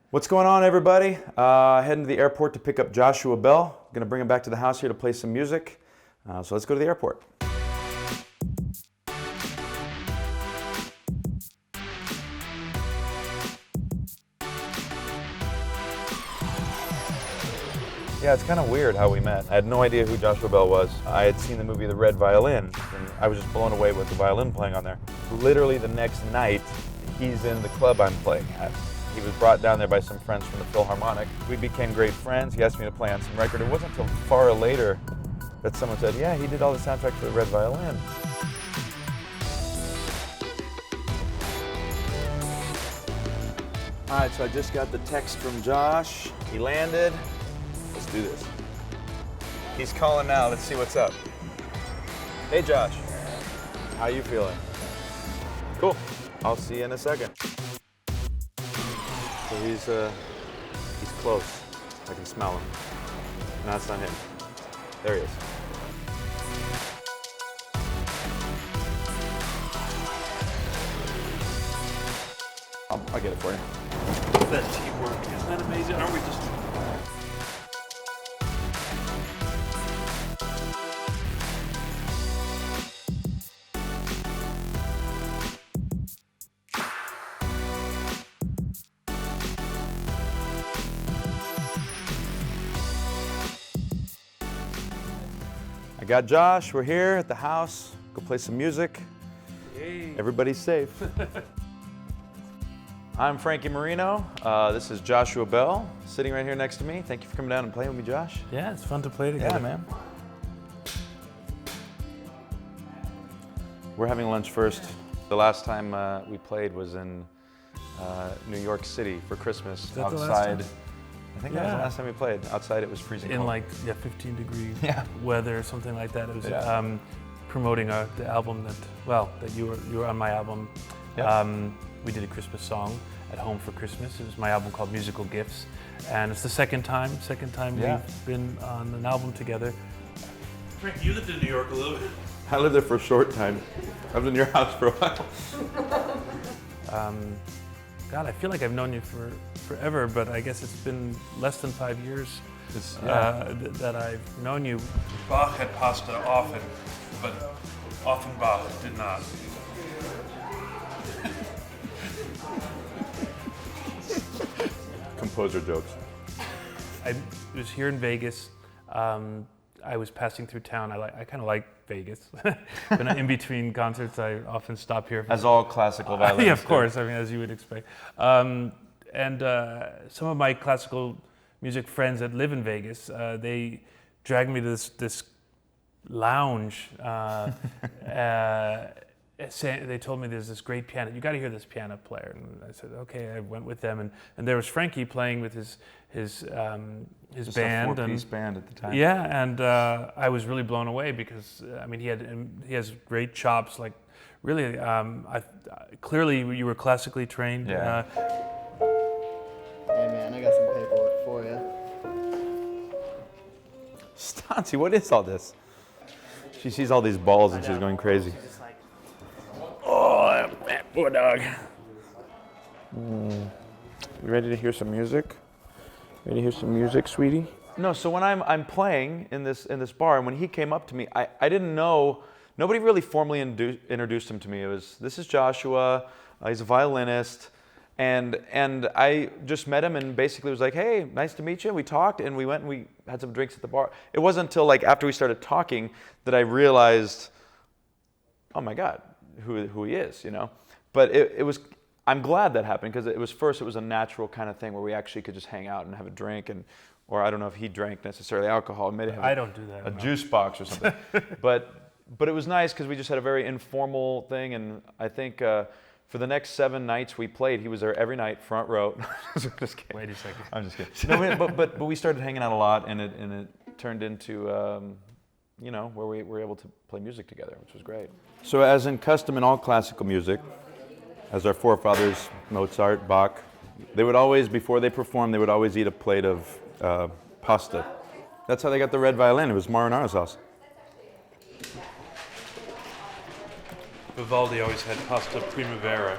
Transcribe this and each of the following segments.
What's going on, everybody? Heading to the airport to pick up Joshua Bell. Gonna bring him back to the house here to play some music. So let's go to the airport. Yeah, it's kind of weird how we met. I had no idea who Joshua Bell was. I had seen the movie The Red Violin, and I was just blown away with the violin playing on there. Literally the next night, he's in the club I'm playing at. He was brought down there by some friends from the Philharmonic. We became great friends. He asked me to play on some record. It wasn't until far later that someone said, yeah, he did all the soundtrack for The Red Violin. All right, so I just got the text from Josh. He landed. Let's do this. He's calling now. Let's see what's up. Hey, Josh. How you feeling? Cool. I'll see you in a second. So he's close. I can smell him. No, that's not him. There he is. I'll get it for you. That teamwork, isn't that amazing? Aren't we just... I got Josh. We're here at the house. Go play some music. Hey. Everybody's safe. I'm Frankie Moreno. This is Joshua Bell, sitting right here next to me. Thank you for coming down and playing with me, Josh. Yeah, it's fun to play together. Yeah, man. We're having lunch first. The last time we played was in New York City for Christmas. Is that outside. the last time? I think that was the last time we played. Outside it was freezing In cold. like 15-degree Yeah. weather or something like that. It was Yeah. promoting the album that you were on my album. Yeah. We did a Christmas song at home for Christmas. It was my album called Musical Gifts, and it's the second time Yeah. we've been on an album together. Frank, you lived in New York a little bit. I lived there for a short time. I was in your house for a while. God, I feel like I've known you for forever, but I guess it's been less than 5 years that I've known you. Bach had pasta often, but Offenbach did not. Composer jokes. I was here in Vegas. I was passing through town. I kind of like Vegas. When I'm in between concerts, I often stop here. As all classical violinists. Yeah, of course. I mean, as you would expect. And some of my classical music friends that live in Vegas, they dragged me to this lounge. They told me there's this great piano. You got to hear this piano player. And I said, okay. I went with them, and there was Frankie playing with his Just band. a four-piece band at the time. Yeah, and I was really blown away because I mean he has great chops. Like really, clearly you were classically trained. Yeah. Hey man, I got some paperwork for you. Stancy, what is all this? She sees all these balls and she's going crazy. Oh, that poor dog. You ready to hear some music? Ready to hear some music, sweetie? No, so when I'm playing in this bar, and when he came up to me, I didn't know. Nobody really formally introduced him to me. This is Joshua. He's a violinist, and I just met him and basically was like, hey, nice to meet you. We talked and we went and we had some drinks at the bar. It wasn't until like after we started talking that I realized, oh my God, who he is, you know. But it was. I'm glad that happened because it was a natural kind of thing where we actually could just hang out and have a drink, or I don't know if he drank necessarily alcohol. Maybe I don't do that. A juice box or something. but it was nice because we just had a very informal thing, and I think for the next 7 nights we played, he was there every night, front row. Just kidding. Wait a second. I'm just kidding. No, but we started hanging out a lot, and it turned into where we were able to play music together, which was great. So as in custom in all classical music, as our forefathers, Mozart, Bach, they would always, before they performed, they would always eat a plate of pasta. That's how they got the red violin. It was marinara sauce. Vivaldi always had pasta primavera.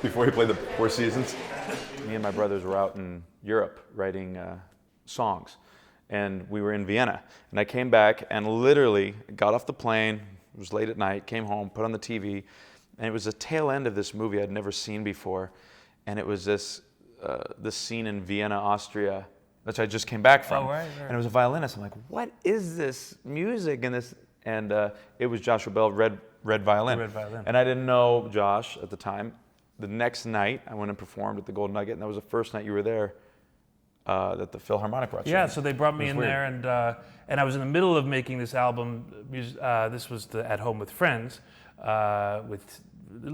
before he played the Four Seasons. Me and my brothers were out in Europe writing songs, and we were in Vienna. And I came back and literally got off the plane. It was late at night. Came home, put on the TV, and it was the tail end of this movie I'd never seen before, and it was this scene in Vienna, Austria, which I just came back from. Oh, right. And it was a violinist. I'm like, what is this music and this? And it was Joshua Bell, Red Violin. Red Violin. And I didn't know Josh at the time. The next night, I went and performed at the Golden Nugget, and that was the first night you were there that the Philharmonic brought you. Yeah, so they brought me in weird. there, and I was in the middle of making this album. This was the At Home with Friends, with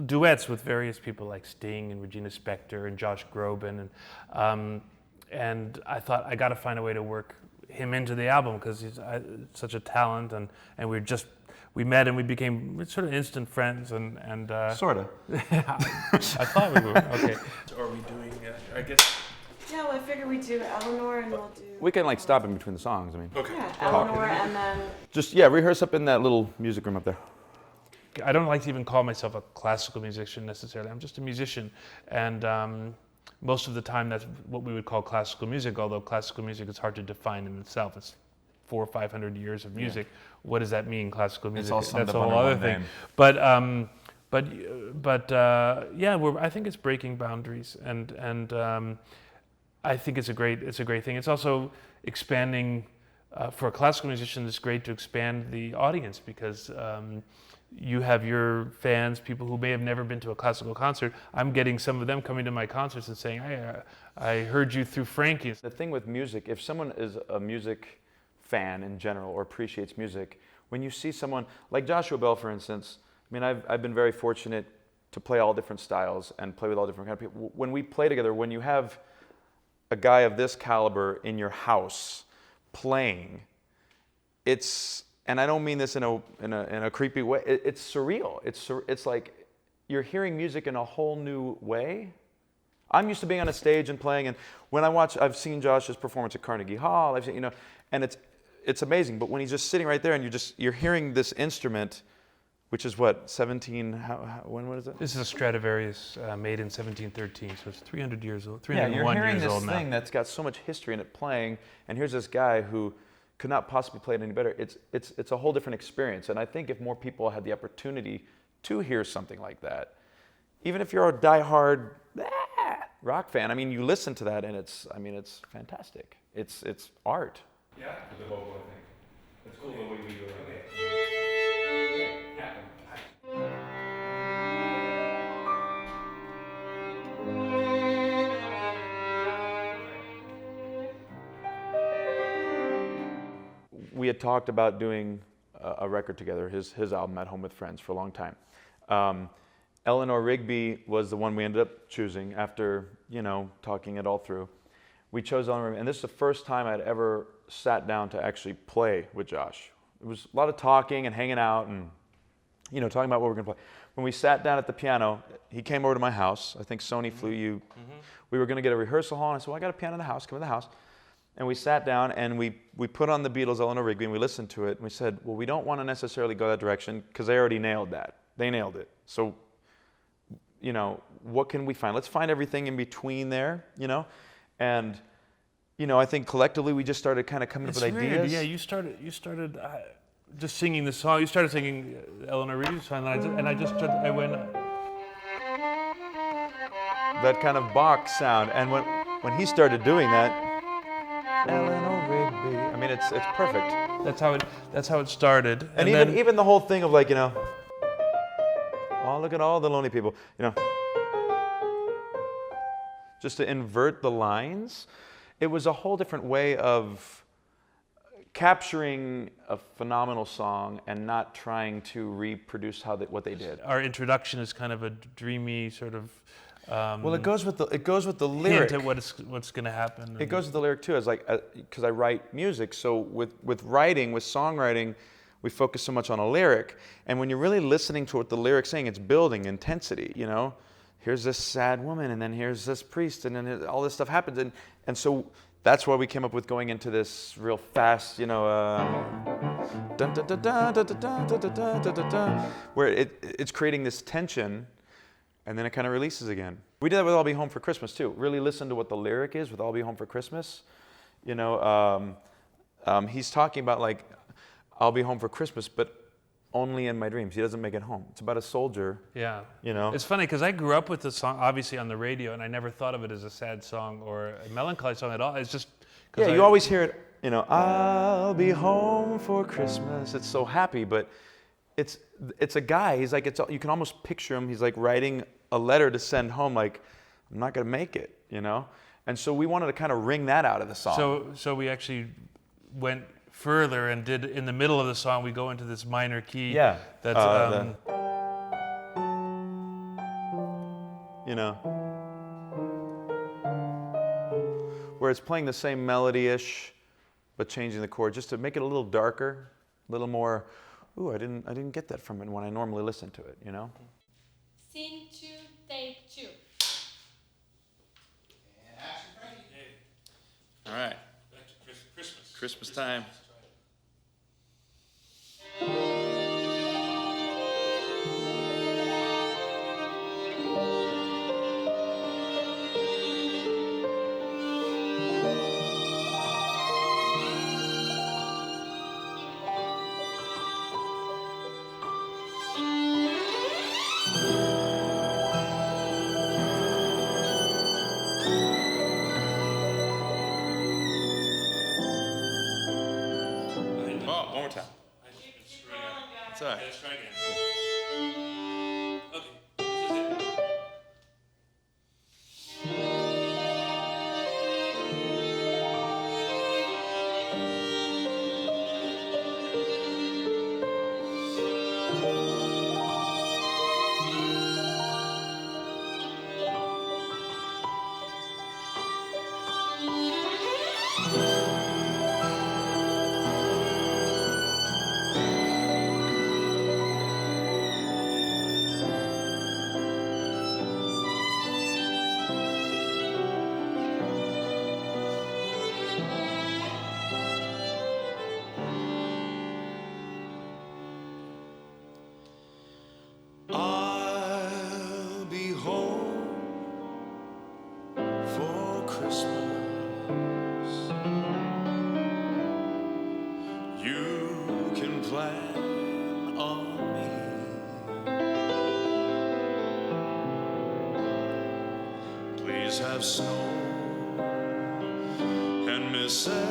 duets with various people like Sting and Regina Spektor and Josh Groban, and I thought I got to find a way to work him into the album because he's such a talent, and we met and we became sort of instant friends, and Sorta. I thought we were okay. So are we doing? I guess. Yeah, well, I figured we'd do Eleanor and we'll do. We can like stop in between the songs. I mean, Okay. Yeah, Eleanor and then. just rehearse up in that little music room up there. I don't like to even call myself a classical musician necessarily. I'm just a musician, and most of the time that's what we would call classical music. Although classical music is hard to define in itself. It's 400 or 500 years of music. Yeah. What does that mean, classical music? all summed that's up a whole under other one thing. name. But I think it's breaking boundaries, and I think it's a great thing. It's also expanding. For a classical musician, it's great to expand the audience because you have your fans, people who may have never been to a classical concert. I'm getting some of them coming to my concerts and saying, "Hey, I heard you through Frankie." The thing with music, if someone is a music fan in general or appreciates music, when you see someone like Joshua Bell, for instance, I mean, I've been very fortunate to play all different styles and play with all different kind of people. When we play together, when you have a guy of this caliber in your house playing, and I don't mean this in a creepy way. It's surreal. It's like you're hearing music in a whole new way. I'm used to being on a stage and playing, and when I've seen Josh's performance at Carnegie Hall. I've seen, and it's amazing. But when he's just sitting right there, and you're hearing this instrument, which is what 17. What is it? This is a Stradivarius made in 1713, so it's 300 years old. Yeah, 301 you're hearing years this old now. thing that's got so much history in it playing, and here's this guy who could not possibly play it any better. It's a whole different experience, and I think if more people had the opportunity to hear something like that, even if you're a diehard rock fan, I mean, you listen to that and it's fantastic. It's art. Yeah, the vocal, I think. It's cool the way we do it. We had talked about doing a record together, his album At Home with Friends, for a long time. Eleanor Rigby was the one we ended up choosing after, talking it all through. We chose Eleanor Rigby, and this is the first time I'd ever sat down to actually play with Josh. It was a lot of talking and hanging out and, talking about what we're going to play. When we sat down at the piano, he came over to my house. I think Sony flew you. Mm-hmm. We were going to get a rehearsal hall, and I said, well, I got a piano in the house. Come in the house. And we sat down and we put on the Beatles' Eleanor Rigby and we listened to it and we said, well, we don't want to necessarily go that direction because they already nailed that. They nailed it. So, what can we find? Let's find everything in between there, And, I think collectively we just started kind of coming up with ideas. Yeah, you started just singing the song. You started singing Eleanor Rigby's song, and I went. That kind of Bach sound. And when he started doing that, Eleanor Rigby. I mean, it's perfect. That's how it started. And even the whole thing of like, oh, look at all the lonely people, just to invert the lines. It was a whole different way of capturing a phenomenal song and not trying to reproduce what they did. Our introduction is kind of a dreamy sort of. Well, it goes with the lyric. Hint at what's going to happen. It goes with the lyric too. It's like because I write music, so with songwriting, we focus so much on a lyric. And when you're really listening to what the lyric's saying, it's building intensity. Here's this sad woman, and then here's this priest, and then all this stuff happens, and so that's why we came up with going into this real fast, where it's creating this tension. and then it kind of releases again. We did that with I'll Be Home for Christmas too. Really listen to what the lyric is with I'll Be Home for Christmas. You know, he's talking about like, I'll be home for Christmas, but only in my dreams. He doesn't make it home. It's about a soldier. Yeah. You know? It's funny because I grew up with the song, obviously on the radio, and I never thought of it as a sad song or a melancholy song at all. It's just... Yeah, you always hear it, you know, I'll be home for Christmas. It's so happy, but it's a guy. He's like, you can almost picture him. He's like writing a letter to send home, like, I'm not going to make it, you know? And so we wanted to kind of wring that out of the song. So we actually went further and did, in the middle of the song, we go into this minor key. Yeah. That's, you know, where it's playing the same melody-ish, but changing the chord just to make it a little darker, a little more, ooh, I didn't get that from it when I normally listen to it, you know? Scene 2, take 2. And action, Frankie. All right. Back to Christmas. Christmas time. One more time. It's all right. Let's try again. Okay, this is it. I'll be home for Christmas. You can plan on me. Please have snow and mistletoe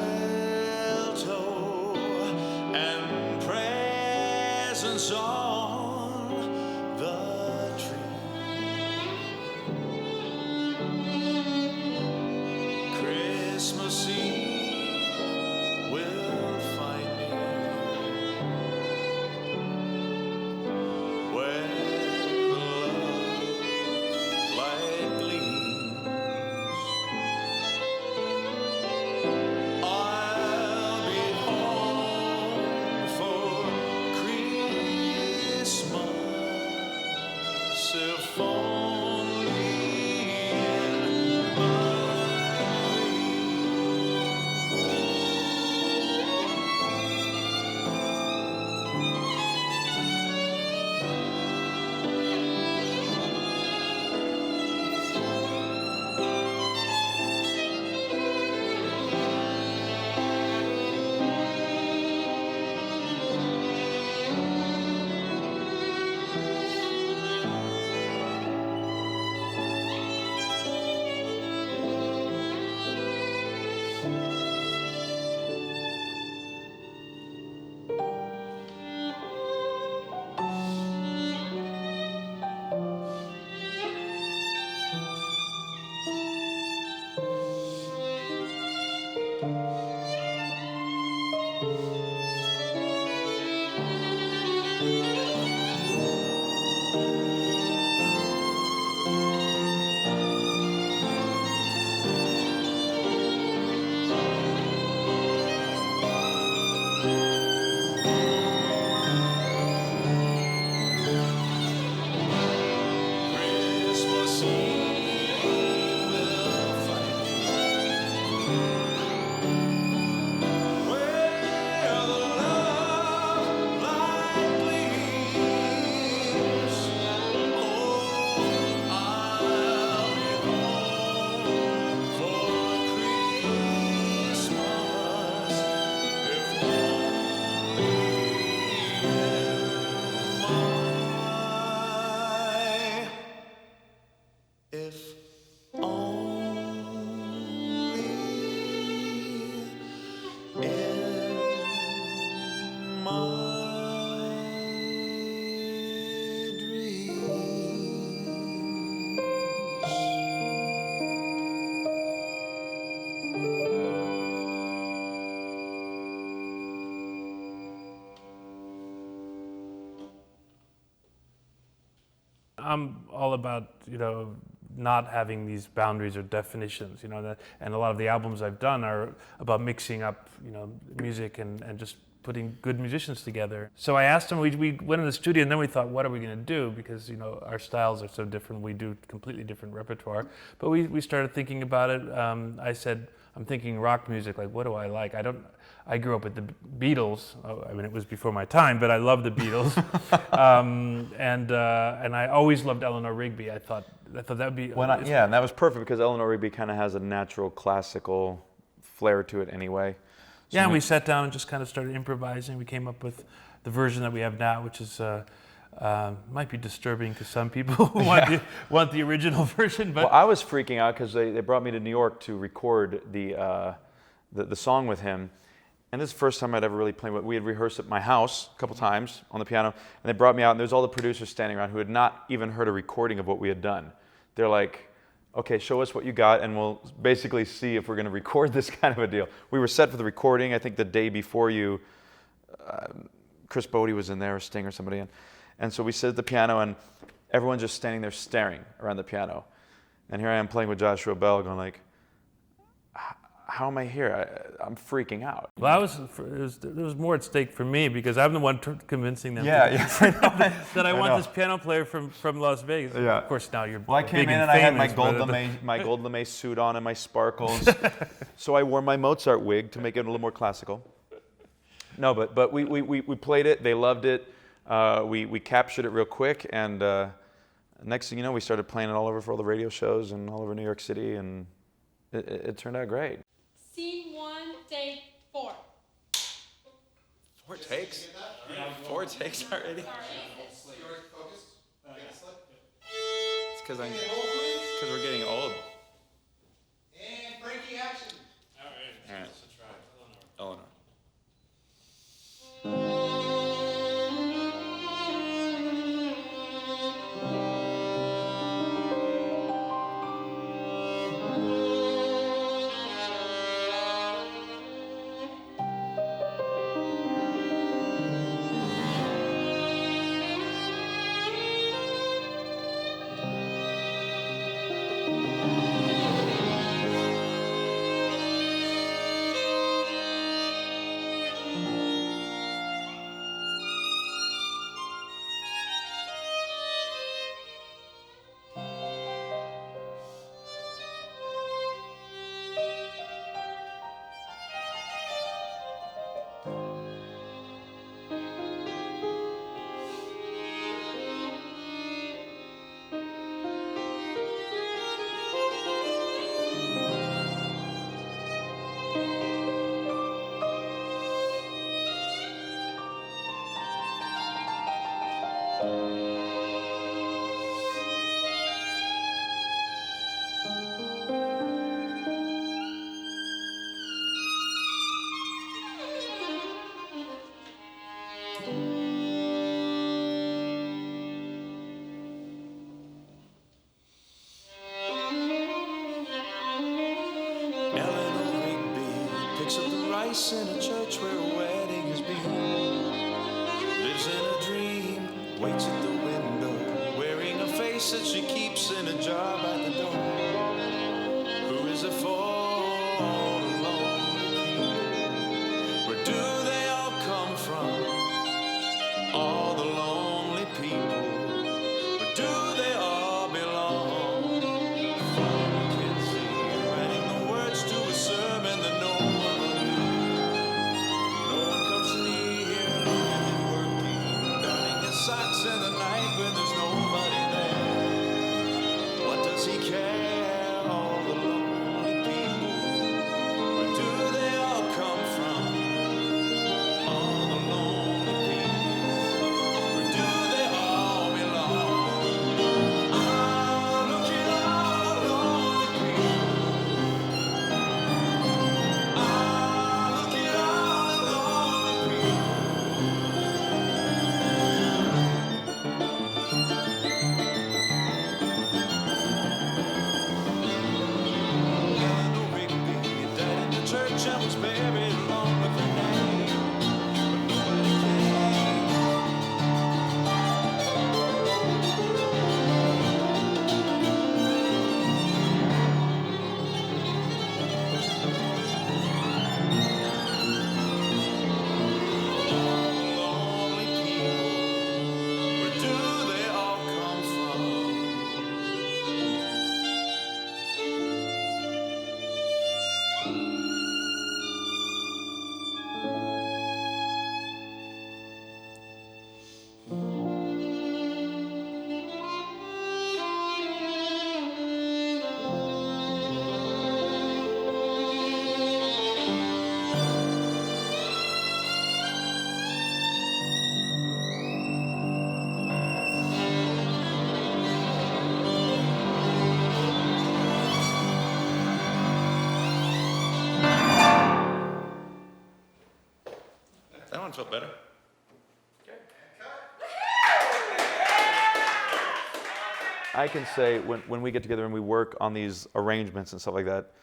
and presents on the tree. Christmas Eve will find me where the love light gleams. I'll be home for Christmas if only in my I'm all about, not having these boundaries or definitions, and a lot of the albums I've done are about mixing up, music and just putting good musicians together. So I asked him, we went in the studio and then we thought, what are we going to do? Because, our styles are so different, we do completely different repertoire. But we started thinking about it. I said, I'm thinking rock music, like what do I like? I grew up with the Beatles. I mean, it was before my time, but I love the Beatles. And I always loved Eleanor Rigby. I thought that would be... and that was perfect because Eleanor Rigby kind of has a natural classical flair to it anyway. So and we sat down and just kind of started improvising. We came up with the version that we have now, which is might be disturbing to some people who want the original version. But well, I was freaking out because they brought me to New York to record the song with him. And this is the first time I'd ever really played. We had rehearsed at my house a couple times on the piano, and they brought me out, and there's all the producers standing around who had not even heard a recording of what we had done. They're like, okay, show us what you got, and we'll basically see if we're going to record this kind of a deal. We were set for the recording, I think the day before you, Chris Bodie was in there, or Sting or somebody, and so we sit at the piano, and everyone's just standing there staring around the piano. And here I am playing with Joshua Bell, going like, how am I here? I'm freaking out. Well, there was more at stake for me because I'm the one convincing them that I want this piano player from Las Vegas. Yeah. Of course, now you're Well, I big came in and famous, I had my gold lame suit on and my sparkles. So I wore my Mozart wig to make it a little more classical. No, but we played it. They loved it. We captured it real quick, and next thing you know, we started playing it all over for all the radio shows and all over New York City, and it turned out great. Scene 1, take 4. 4 takes? 4 takes already? It's because we're getting old. And Frankie action. All right. Eleanor. In a church where a wedding has been, lives in a dream, waits at the window, wearing a face that she keeps in a jar by the door. Who is it for? All alone. Where do they all come from? All the lonely people. Where do they all belong? Father Kinsey, writing the words to a sermon that no one will hear. Socks in the night when there's nobody there. What does he care? All the lonely people. Where do they all come from? All the lonely people. Where do they all belong? Ah, look at all the lonely people. Ah, look at all the lonely people. felt better. I can say when we get together and we work on these arrangements and stuff like that,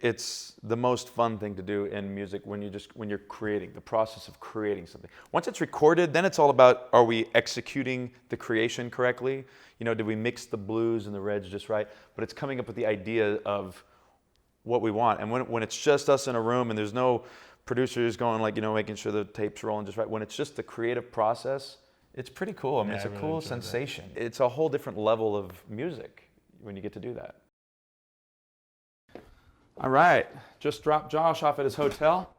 it's the most fun thing to do in music when you're creating, the process of creating something. Once it's recorded, then it's all about, are we executing the creation correctly? You know, did we mix the blues and the reds just right? But it's coming up with the idea of what we want. And when it's just us in a room and there's no producers going like, you know, making sure the tape's rolling just right, when it's just the creative process, it's pretty cool. I mean, it's a cool sensation. It's a whole different level of music when you get to do that. All right, just dropped Josh off at his hotel.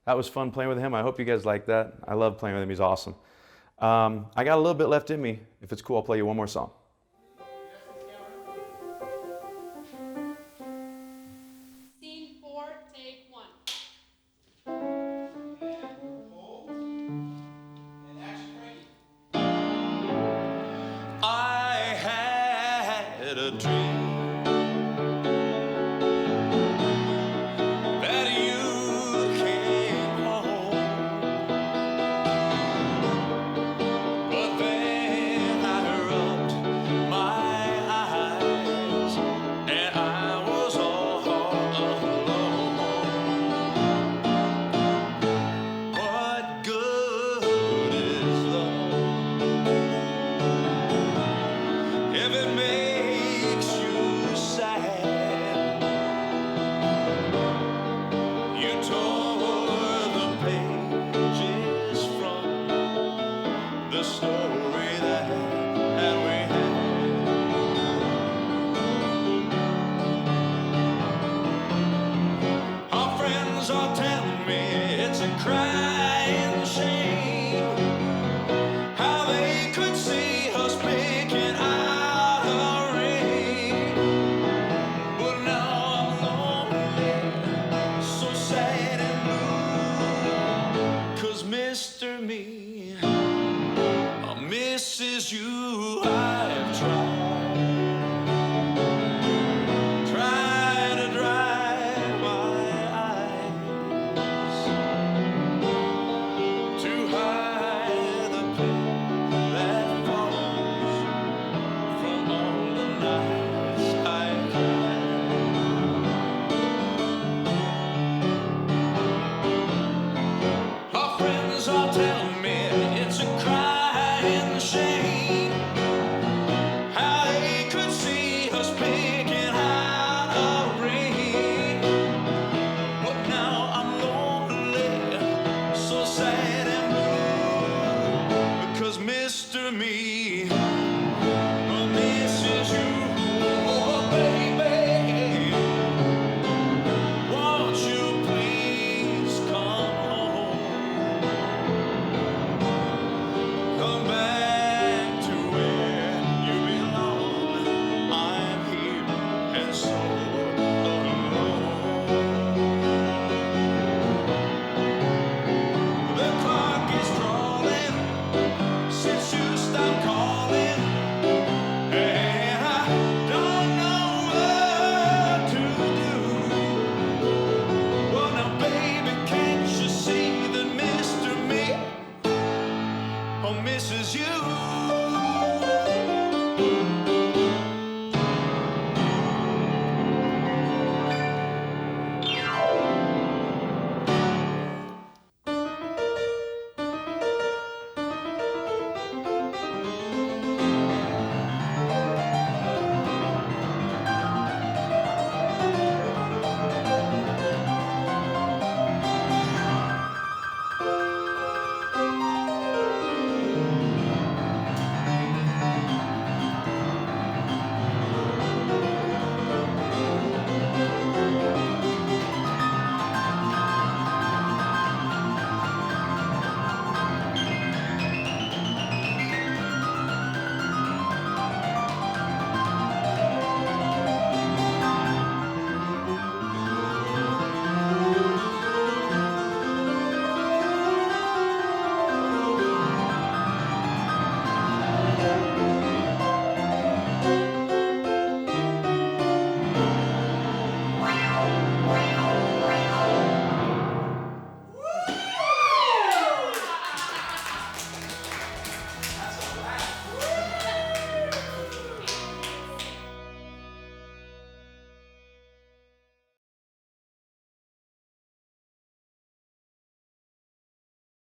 That was fun playing with him. I hope you guys like that. I love playing with him. He's awesome. I got a little bit left in me. If it's cool, I'll play you one more song. Scene 4, take 1. Hold. And action, Frankie. I had a dream that you came home, but then I rubbed my eyes and I was all alone. What good is love if it makes you sad? You tore the pages from the story that we had. Our friends are telling me it's a crying shame how they could see us picking out a ring. But now I'm lonely, so sad and blue, 'cause Mr. Me misses you. I've tried to dry my eyes to hide the pain that follows from all the nights I cried. Our friends are telling me it's a crying shame how they could see us picking out a ring. But now I'm lonely, so sad and blue, because Mr. Me misses you. Oh, baby, won't you please come home? Come back to where you belong. I'm here and so alone. The clock is crawling since you stopped calling, and I don't know what to do. Well, now, baby, can't you see that Mr. Me misses you?